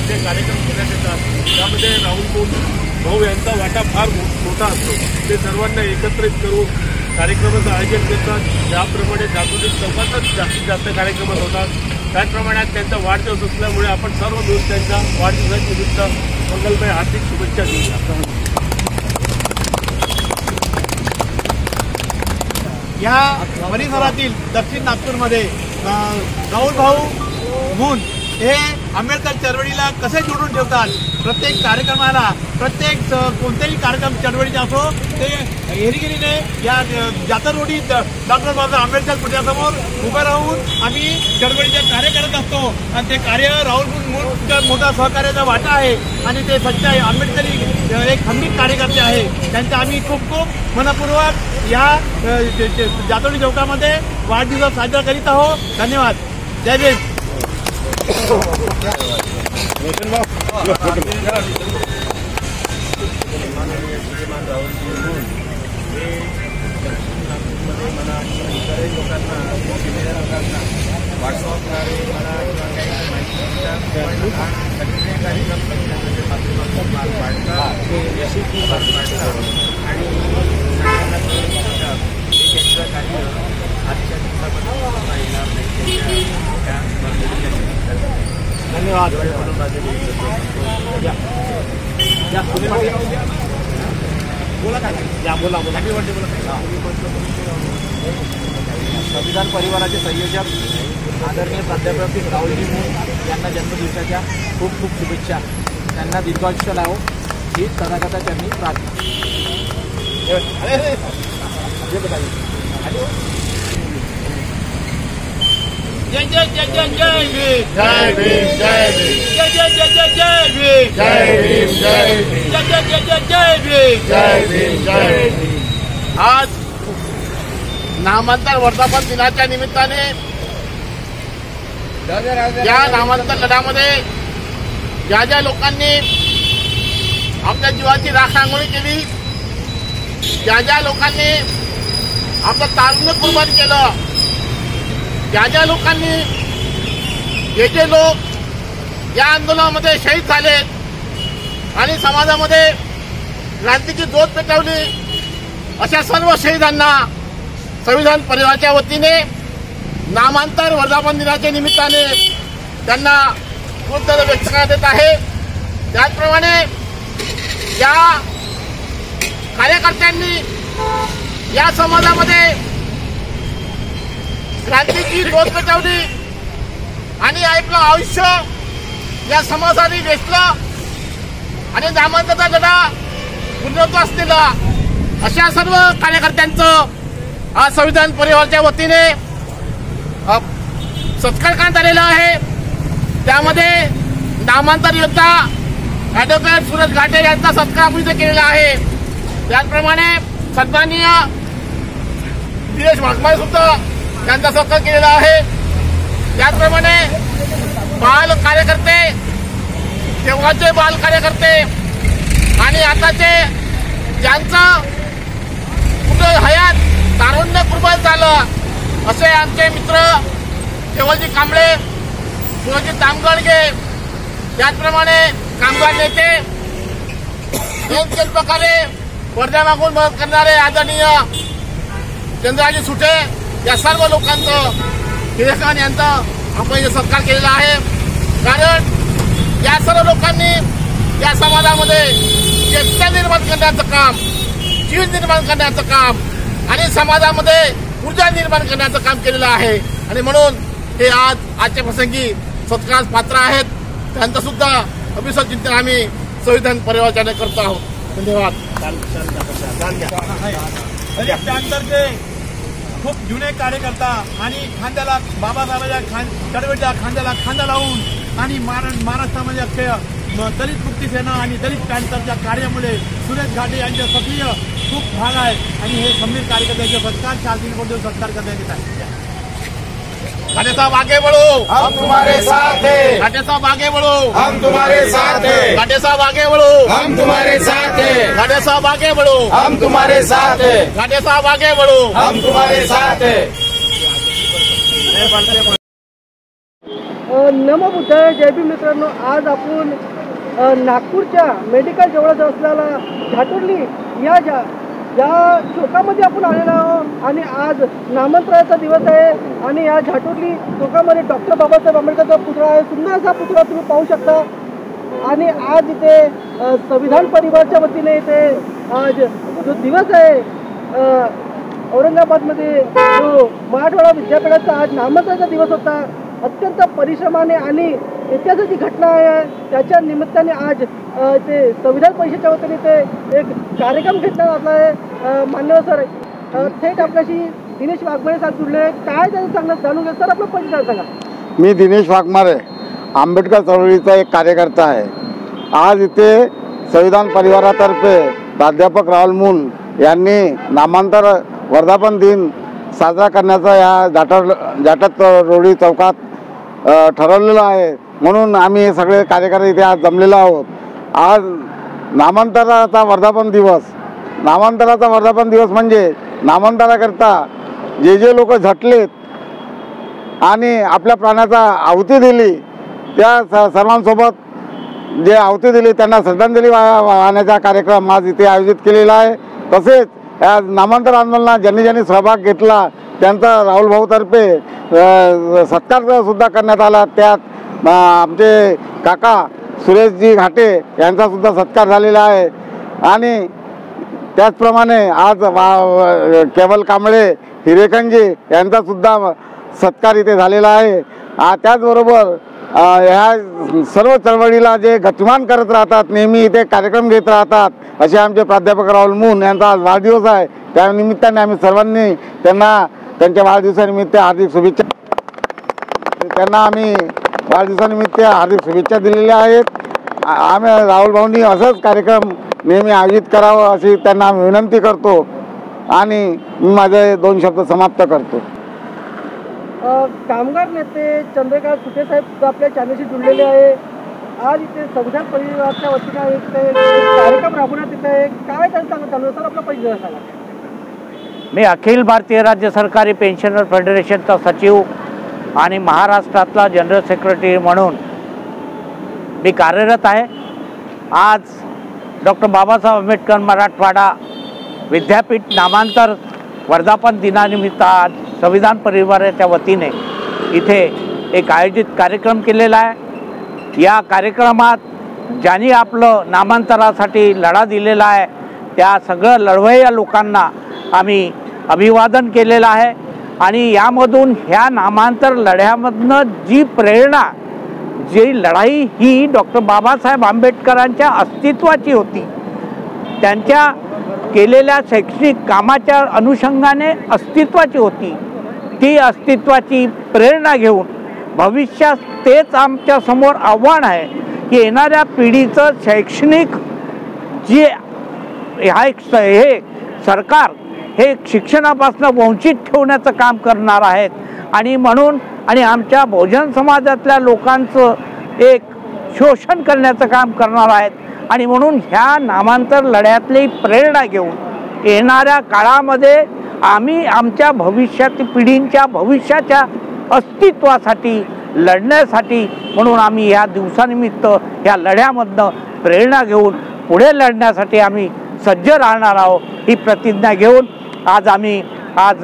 जे कार्यक्रम घेण्यात येतात त्यामध्ये राहुल भाऊ यांचा वाटा फार मोठा असतो। ते सर्वांना एकत्रित करून कार्यक्रमाचं आयोजन करतात। त्याप्रमाणे जागृतिक चौकातच जास्तीत जास्त कार्यक्रम होतात। त्याचप्रमाणे त्यांचा वाढदिवस असल्यामुळे आपण सर्व मिळून त्यांच्या वाढदिवसानिमित्त मंगलमय हार्दिक शुभेच्छा देऊया। या परिसरातील दक्षिण नागपूरमध्ये राहुल भाऊ मून हे आंबेडकर चळवळीला कसे जोडून ठेवतात। प्रत्येक कार्यक्रमाला प्रत्येक कोणतेही कार्यक्रम चळवळीचा असो ते हेरगिरीने या जातर रोडी डॉक्टर बाबासाहेब आंबेडकर पुतळ्यासमोर उभं राहून आम्ही चळवळीचे कार्य करत असतो आणि ते कार्य राहुल मूनचा मोठा सहकार्याचा वाटा आहे आणि ते सच्चा आंबेडकरी एक खंबीर कार्यकर्ते आहे। त्यांचा आम्ही खूप खूप मनपूर्वक या जातोडी चौकामध्ये वाढदिवस साजरा करीत आहोत। धन्यवाद। जय भीम। धन्यवाद। संविधान परिवाराचे संयोजक आदरणीय प्राध्यापक राहुलजी मून यांना जन्मदिवसाच्या खूप खूप शुभेच्छा। त्यांना दीर्घायुष्य लावो ही सदागता त्यांनी प्रार्थना। जय जय जय जय जय भीम। जय भीम जय भीम जय जय जय जय जय भीम। जय भीम जय भीम जय जय जय जय जय भीम। जय भीम जय भीम। आज नामांतर वर्धापन दिनाच्या निमित्ताने या नामांतर लढ्यामध्ये ज्या ज्या लोकांनी आपल्या जीवाची राखांगोळी केली, ज्या ज्या लोकांनी आपलं तारुण्य कुर्बान केलं, ज्या ज्या लोकांनी जे लोक या आंदोलनामध्ये शहीद झाले आणि समाजामध्ये क्रांतीची ज्योत पेटवली, अशा सर्व शहीदांना संविधान परिवाराच्या वतीने नामांतर वर्धापन दिनाच्या निमित्ताने त्यांना कृतज्ञता व्यक्त करण्यात येत आहे। त्याचप्रमाणे या कार्यकर्त्यांनी या समाजामध्ये क्रांतीची ज्योत पेटवली आणि आपलं आयुष्य या समाजाने वेचलं आणि नामांतराचा लढा पूर्णत्वास दिला, अशा सर्व कार्यकर्त्यांचं आज संविधान परिवाराच्या वतीने सत्कार करण्यात आलेला आहे। त्यामध्ये नामांतर योद्धा ॲडव्होकेट सुरेश घाटे यांचा सत्कार आपण इथे केलेला आहे। त्याचप्रमाणे सन्माननीय दिनेश वाघमारे सुद्धा यांचा सत्कार केलेला आहे। त्याचप्रमाणे बाल कार्यकर्ते, तेव्हाचे बाल कार्यकर्ते आणि आताचे ज्यांचं कुठं हयात तारुण्य कुर्बान झालं असे आमचे मित्र केवलजी कांबळे, शिवाजी तामगडगे, त्याचप्रमाणे कामगार नेते, योग्य प्रकारे वर्ध्यामागून मदत करणारे आदरणीय चंद्राजी सुटे, या सर्व लोकांचं टिळकान यांचा आपण सत्कार केलेला आहे। कारण या सर्व लोकांनी या समाजामध्ये चेतना निर्माण करण्याचं काम, जीव निर्माण करण्याचं काम आणि समाजामध्ये ऊर्जा निर्माण करण्याचं काम केलेलं आहे आणि म्हणून ते आजच्या प्रसंगी सत्कारास पात्र आहेत। त्यांचं सुद्धा अभिषेक चिंतन आम्ही संविधान परिवाराने करत आहोत। धन्यवाद। त्यानंतर ते खूप जुने कार्यकर्ता आणि खांद्याला बाबासाहेबांच्या चळवळीच्या खांद्याला खांदा लावून आणि महाराष्ट्रामध्ये अख्ख्या दलित मुक्ती सेना आणि दलित क्रांतीच्या कार्यामुळे सुरेश घाटे यांचे सक्रिय खूप भाग आहे आणि हे खंबीर कार्यकर्त्यांचे सत्कार शासकीय सत्कार करण्यात येत आहे। घाटे साहब आगे बढ़ो, हम तुम्हारे साथ हैं। घाटे साहब आगे बढ़ो, हम तुम्हारे साथ हैं। घाटे साहब आगे बढ़ो, हम तुम्हारे साथ हैं। घाटे साहब आगे बढ़ो, हम तुम्हारे साथ हैं। घाटे साहब आगे बढ़ो, हम तुम्हारे साथ हैं। नमो बुद्धाय. जय भीम मित्रांनो. आज आपण नागपूरच्या मेडिकल जवळच असलेला झाटुर्ली या चौकामध्ये आपण आलेलो आहोत आणि आज नामांतराचा दिवस आहे आणि या झाटुर्ली चौकामध्ये डॉक्टर बाबासाहेब आंबेडकरचा पुतळा आहे. सुंदर असा पुतळा तुम्ही पाहू शकता. आणि आज इथे संविधान परिवारच्या वतीने इथे आज जो दिवस आहे औरंगाबादमध्ये जो मराठवाडा विद्यापीठाचा आज नामांतराचा दिवस होता. अत्यंत परिश्रमाने आणि इतिहासाची घटना आहे त्याच्या निमित्ताने आज ते संविधान परिषदेच्या वतीने ते एक कार्यक्रम घेतला जात आहे. मान्यवर सर थेट आपल्याशी दिनेश वाघमारे साहेब जुळले. काय त्याचं चांगलं जाणून घ्या सर. आपलं परिचय सांगा. मी दिनेश वाघमारे आंबेडकर चळवळीचा एक कार्यकर्ता आहे. आज इथे संविधान परिवारातर्फे प्राध्यापक राहुल मून यांनी नामांतर वर्धापन दिन साजरा करण्याचा या जाटत रोडी चौकात ठरवलेलं आहे. म्हणून आम्ही हे सगळे कार्यकर्ते इथे आज जमलेलो आहोत. आज नामांतराचा वर्धापन दिवस म्हणजे नामांतराकरता जे लोक झटलेत आणि आपल्या प्राणाचा आहुती दिली त्या सर्वांसोबत जे आहुती दिली त्यांना श्रद्धांजली वाहण्याचा कार्यक्रम आज इथे आयोजित केलेला आहे. तसेच या नामांतर आंदोलनात ज्यांनी सहभाग घेतला त्यांचा राहुल भाऊतर्फे सत्कार सुद्धा करण्यात आला. त्यात आमचे काका सुरेशजी घाटे यांचा सुद्धा सत्कार झालेला आहे. आणि त्याचप्रमाणे आज केवल कांबळे हिरेखंजी यांचा सुद्धा सत्कार इथे झालेला आहे. त्याचबरोबर ह्या सर्व चळवळीला जे गतिमान करत राहतात नेहमी इथे कार्यक्रम घेत राहतात असे आमचे प्राध्यापक राहुल मून यांचा आज वाढदिवस आहे. त्या निमित्ताने आम्ही सर्वांनी त्यांना त्यांच्या वाढदिवसानिमित्त हार्दिक शुभेच्छा हार्दिक शुभेच्छा दिलेल्या आहेत. आम्ही राहुल भाऊंनी असंच कार्यक्रम नेहमी आयोजित करावं अशी त्यांना विनंती करतो आणि मी माझे 2 शब्द समाप्त करतो. कामगार नेते चंद्रकांत सुटे साहेब सुद्धा आपल्या चॅनलशी जुळलेले आहे. आज इथे संविधान परिवाराच्या वतीने एक कार्यक्रम राबवण्यात येत आहे. काय त्यांचं चालू सर. आपला परिचय सांगा. मी अखिल भारतीय राज्य सरकारी पेन्शनर फेडरेशनचा सचिव आणि महाराष्ट्रातला जनरल सेक्रेटरी म्हणून मी कार्यरत आहे. आज डॉक्टर बाबासाहेब आंबेडकर मराठवाडा विद्यापीठ नामांतर वर्धापन दिनानिमित्त आज संविधान परिवाराच्या वतीने इथे एक आयोजित कार्यक्रम केलेला आहे. या कार्यक्रमात ज्यांनी आपलं नामांतरासाठी लढा दिलेला आहे त्या सगळं लढवय्या लोकांना आम्ही अभिवादन केलेलं आहे. आणि यामधून ह्या नामांतर लढ्यामधनं जी प्रेरणा जी लढाई ही डॉक्टर बाबासाहेब आंबेडकरांच्या अस्तित्वाची होती. त्यांच्या केलेल्या शैक्षणिक कामाच्या अनुषंगाने अस्तित्वाची होती. ती अस्तित्वाची प्रेरणा घेऊन भविष्यात तेच आमच्या समोर आव्हान आहे की येणाऱ्या पिढीचं शैक्षणिक जे हे सरकार हे शिक्षणापासून वंचित ठेवण्याचं काम करणार आहेत. आणि म्हणून आणि आमच्या बहुजन समाजातल्या लोकांचं एक शोषण करण्याचं काम करणार आहेत. आणि म्हणून ह्या नामांतर लढ्यातली प्रेरणा घेऊन येणाऱ्या काळामध्ये आम्ही आमच्या भविष्यातील पिढींच्या भविष्याच्या अस्तित्वासाठी लढण्यासाठी म्हणून आम्ही ह्या दिवसानिमित्त ह्या लढ्यामधनं प्रेरणा घेऊन पुढे लढण्यासाठी आम्ही सज्ज राहणार आहोत. ही प्रतिज्ञा घेऊन आज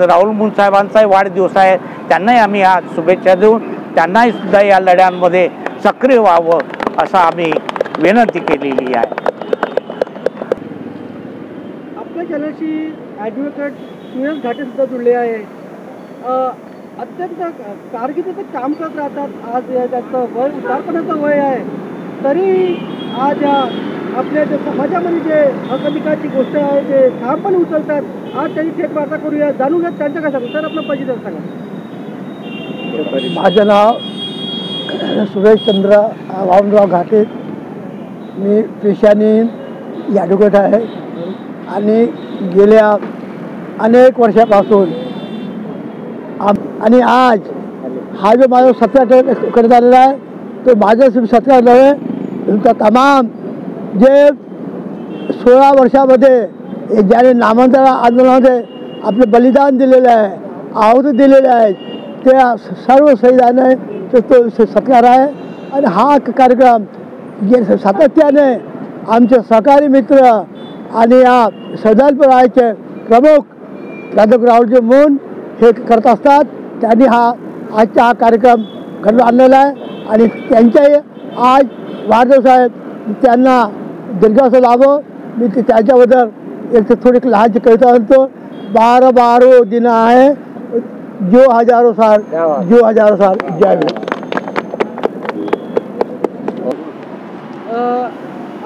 राहुल मून साहेबांचाही वाढदिवस आहे. त्यांनाही आम्ही आज शुभेच्छा देऊन त्यांनाही सुद्धा या लढ्यांमध्ये सक्रिय व्हावं असं आम्ही विनंती केलेली आहे. आपल्या चॅनलशी ॲडव्होकेट सुरेश घाटे सुद्धा जुळले आहे. अत्यंत कारकिर्दीचं काम करत राहतात. आज त्यांचं वय उतारपणाचं वय आहे तरी आज आपल्या जे समाजामध्ये जे हक्काधिकारची गोष्ट आहे जे ठामपणे उचलतात. आज त्यांची थेट वार्ता करूया. जाणून घ्या त्यांचं काय सांगा. सर आपला परिचय सांगा. माझं नाव सुरेशचंद्र वामनराव घाटे. मी पेशाने ॲडव्होकेट आहे आणि गेल्या अनेक वर्षापासून आणि आज हा जो माझा सत्कार करत आलेला आहे तो माझा सत्कार नव्हे. तुमचा तमाम जे 16 वर्षामध्ये ज्याने नामांतर आंदोलनामध्ये आपले बलिदान दिलेलं आहे आहुती दिलेले आहेत त्या सर्व शहीदाने तो सत्कार आहे. आणि हा कार्यक्रम जे सातत्याने आमचे सहकारी मित्र आणि या सरदारपुराचे प्रमुख प्राध्यापक राहुलजी मोहन हे करत असतात. त्यांनी आजचा हा कार्यक्रम घडवून आणलेला आहे आणि त्यांच्याही आज वाढदिवस आहेत. त्यांना दीर्घायुष्य लाभो. मी त्याच्याबद्दल एक थोडी लहानची कविता म्हणतो. 12 दिन आहे जो हजारो साल जय भीम.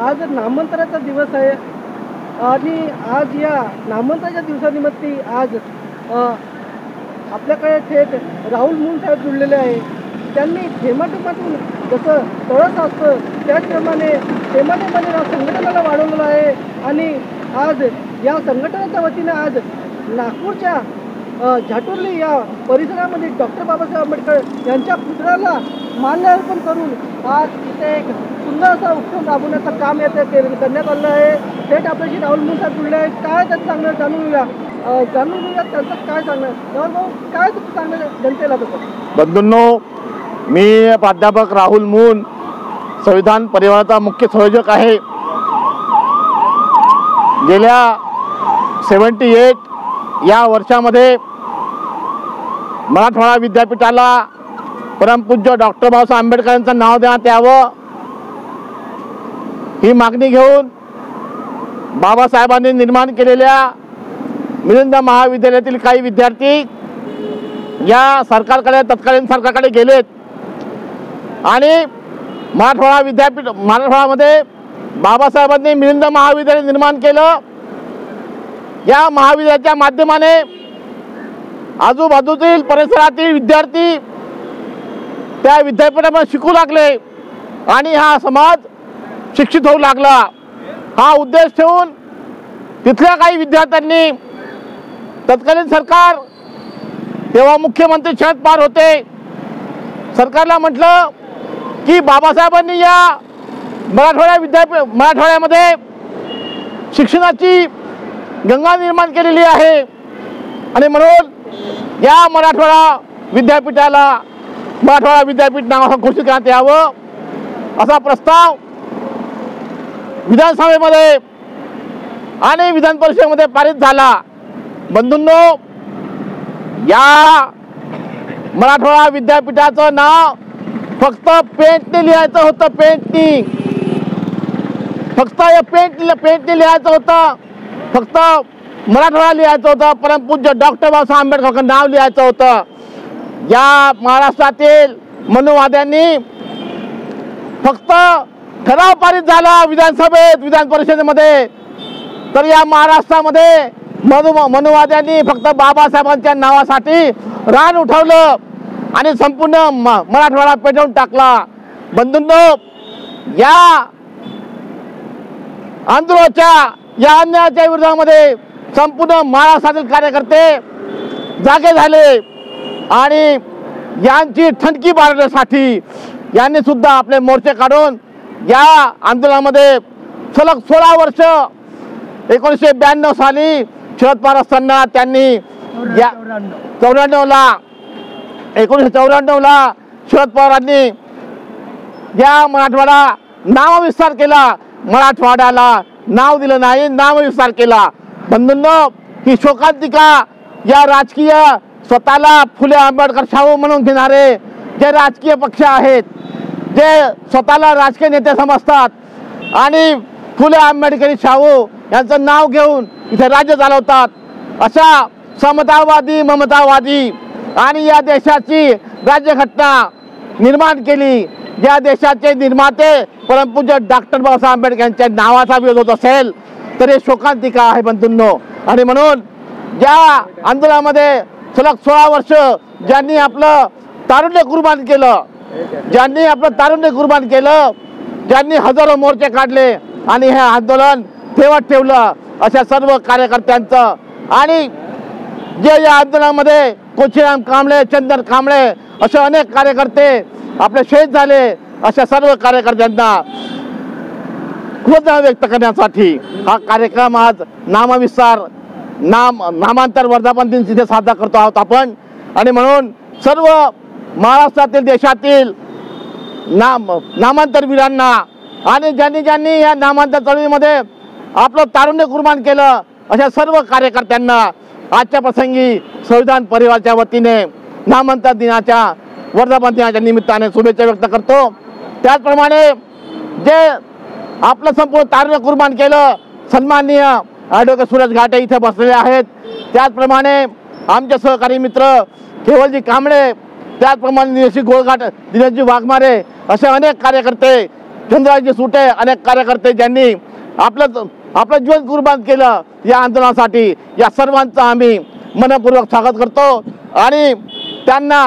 आज नामांतराचा दिवस आहे आणि आज या नामांतराच्या दिवसानिमित्त आज आपल्याकडे थेट राहुल मोहन साहेब जुळलेले आहे. त्यांनी थेमाटोपातून जसं तळस असतं त्याचप्रमाणे थेमाटोपाने या संघटनेला वाढवलेलं आहे. आणि आज या संघटनेच्या वतीने आज नागपूरच्या झाटुर्ली या परिसरामध्ये डॉक्टर बाबासाहेब आंबेडकर यांच्या पुतळ्याला माल्यार्पण करून आज इथे एक सुंदर असा उपक्रम राबवण्याचं काम येथे करण्यात आलं आहे. थेट आपल्याशी राहुल मोहन साहेब जुळले आहेत. काय त्याचं सांगणं जाणून घेऊया त्यांचं काय सांगणं. राहुल भाऊ काय तुमचं सांगणं जनतेला तसं. बंधूंनो, मी प्राध्यापक राहुल मोहन संविधान परिवाराचा मुख्य संयोजक आहे. गेल्या 78 या वर्षामध्ये मराठवाडा विद्यापीठाला परमपूज्य डॉक्टर बाबासाहेब आंबेडकर यांचं नाव देण्यात यावं ही मागणी घेऊन बाबासाहेबांनी निर्माण केलेल्या मिलिंद महाविद्यालयातील काही विद्यार्थी या सरकारकडे तत्कालीन सरकारकडे गेलेत आणि मराठवाड्यामध्ये बाबासाहेबांनी मिलिंद महाविद्यालय निर्माण केलं. या महाविद्यालयाच्या माध्यमाने आजूबाजूतील परिसरातील विद्यार्थी त्या विद्यापीठामध्ये शिकू लागले आणि हा समाज शिक्षित होऊ लागला. हा उद्देश ठेवून तिथल्या काही विद्यार्थ्यांनी तत्कालीन सरकार तेव्हा मुख्यमंत्री शरद पवार होते सरकारला म्हटलं की बाबासाहेबांनी या मराठवाड्यामध्ये शिक्षणाची गंगा निर्माण केलेली आहे आणि म्हणून या मराठवाडा विद्यापीठ नावाचं घोषित करण्यात यावं असा प्रस्ताव विधानसभेमध्ये आणि विधान परिषदेमध्ये पारित झाला. बंधूंनो, या मराठवाडा विद्यापीठाचं नाव फक्त पेंटने लिहायचं होतं. पेंटने लिहायचं होतं. फक्त मराठवाडा लिहायचं होतं. परमपूज्य डॉक्टर बाबासाहेब आंबेडकर नाव लिहायचं होतं. या महाराष्ट्रातील मनुवाद्यांनी फक्त ठराव पारित झाला विधान परिषदेमध्ये, तर या महाराष्ट्रामध्ये मनुवाद्यांनी फक्त बाबासाहेबांच्या नावासाठी रान उठवलं आणि संपूर्ण मराठवाडा पेटवून टाकला. बंधूंनो, या आंदोलनाच्या या अन्यायाच्या विरोधामध्ये संपूर्ण महाराष्ट्रातील कार्यकर्ते जागे झाले आणि यांची ठणकी मारण्यासाठी यांनी सुद्धा आपले मोर्चे काढून या आंदोलनामध्ये सलग 16 वर्ष 1992 साली शरद पवार असताना त्यांनी 1994ला शरद पवारांनी या मराठवाडा नामविस्तार केला. मराठवाड्याला नाव दिलं नाही, नामविस्तार केला. बंधूंनो, ही शोकांतिका या राजकीय स्वतःला फुले आंबेडकर शाहू म्हणून घेणारे जे राजकीय पक्ष आहेत, जे स्वतःला राजकीय नेते समजतात आणि फुले आंबेडकरी शाहू यांचं नाव घेऊन इथे राज्य चालवतात, अशा समतावादी ममतावादी आणि या देशाची राज्यघटना निर्माण केली, ज्या देशाचे निर्माते परमपूज्य डॉक्टर बाबासाहेब आंबेडकर यांच्या नावाचा विरोध होत असेल तर हे शोकांतिका आहे बंधूंनो. आणि म्हणून ज्या आंदोलनामध्ये सलग 16 वर्ष ज्यांनी आपलं तारुण्य कुर्बान केलं, ज्यांनी हजारो मोर्चे काढले आणि हे आंदोलन ठेवत ठेवलं, अशा सर्व कार्यकर्त्यांचं आणि जे या आंदोलनामध्ये कोचीराम कांबळे, चंदन कांबळे असे अनेक कार्यकर्ते आपले शहीद झाले, अशा सर्व कार्यकर्त्यांना कृतज्ञता व्यक्त करण्यासाठी हा कार्यक्रम आज नामांतर वर्धापन दिन तिथे साजरा करतो आहोत आपण. आणि म्हणून सर्व महाराष्ट्रातील देशातील नामांतर वीरांना आणि ज्यांनी या नामांतर चळवळीमध्ये आपलं तारुण्य कुर्बान केलं अशा सर्व कार्यकर्त्यांना आजच्या प्रसंगी संविधान परिवाराच्या वतीने नामांतर दिनाच्या वर्धापन दिनाच्या निमित्ताने शुभेच्छा व्यक्त करतो। त्याचप्रमाणे जे आपलं संपूर्ण तारुण्य कुर्बान केलं सन्माननीय ॲडव्होकेट सुरेश घाटे इथे बसलेले आहेत, त्याचप्रमाणे आमचे सहकारी मित्र केवलजी कांबळे, त्याचप्रमाणे दिनेशजी गोळघाट, दिनेशजी वाघमारे असे अनेक कार्यकर्ते, चंद्रजी सुटे अनेक कार्यकर्ते ज्यांनी आपलं जीवन कुर्बान केलं या आंदोलनासाठी, या सर्वांचं आम्ही मनपूर्वक स्वागत करतो आणि त्यांना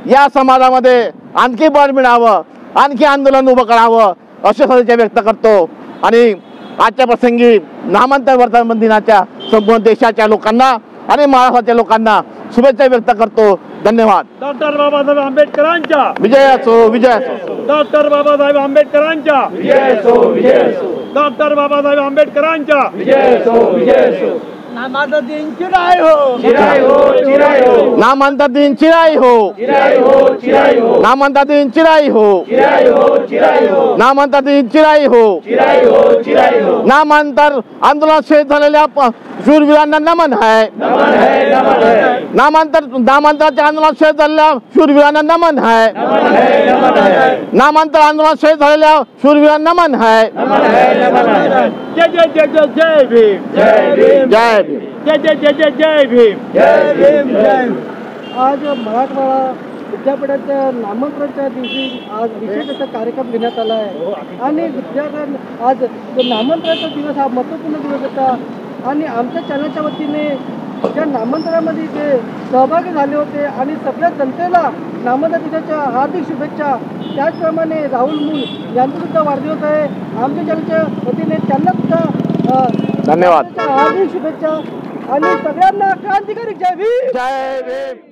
या समाजामध्ये आणखी बळ मिळावं, आणखी आंदोलन उभं करावं अशा सदिच्छा व्यक्त करतो आणि आजच्या प्रसंगी नामांतर वर्धापन दिनाच्या संपूर्ण देशाच्या लोकांना आणि महाराष्ट्राच्या लोकांना शुभेच्छा व्यक्त करतो। धन्यवाद। डॉक्टर बाबासाहेब आंबेडकरांच्या विजय असो, विजय असो। डॉक्टर बाबासाहेब आंबेडकरांच्या विजय असो, विजय असो। डॉक्टर बाबासाहेब आंबेडकरांच्या विजय असो, विजय असो। नामांतर दिन चिराय हो, चिराय हो, चिराय हो। नामांतर दिन चिराई हो, चिराय हो, चिराय हो। नामांतर दिन चिराई हो, चिराय हो, चिराय हो। नामांतर दिन चिराई हो, चिराय हो, चिराय हो। नामांतर आंदोलनात शहीद झालेल्या शूरवीरांना नमन आहे, नमन है, नमन है। नामांतराच्या आंदोलनात शहीद झालेल्या शूरवीरांना नमन आहे, नमन है, नमन है। नामांतर आंदोलनात शहीद झालेल्या शूरवीरांना नमन आहे। नमन है, नमन है। जय जय जय जय जय भीम, जय भीम, जय भीम। जय जय जय जय जय भीम, जय भीम, जय। आज मराठवाडा विद्यापीठाच्या नामांतराच्या दिवशी आज विशेष असा कार्यक्रम घेण्यात आला आहे आणि विद्यार्थ्यांना आज जो नामांतराचा दिवस हा महत्त्वपूर्ण दिवस होता आणि आमच्या चॅनलच्या वतीने ज्या नामांतरामध्ये ते सहभागी झाले होते आणि सगळ्या जनतेला नामांतर दिनाच्या हार्दिक शुभेच्छा। त्याचप्रमाणे राहुल मूल यांचा सुद्धा वाढदिवस आहे, आमच्या चॅनलच्या वतीने त्यांना सुद्धा धन्यवाद, हार्दिक शुभेच्छा आणि सगळ्यांना क्रांतिकारी जय भीम, जय भीम।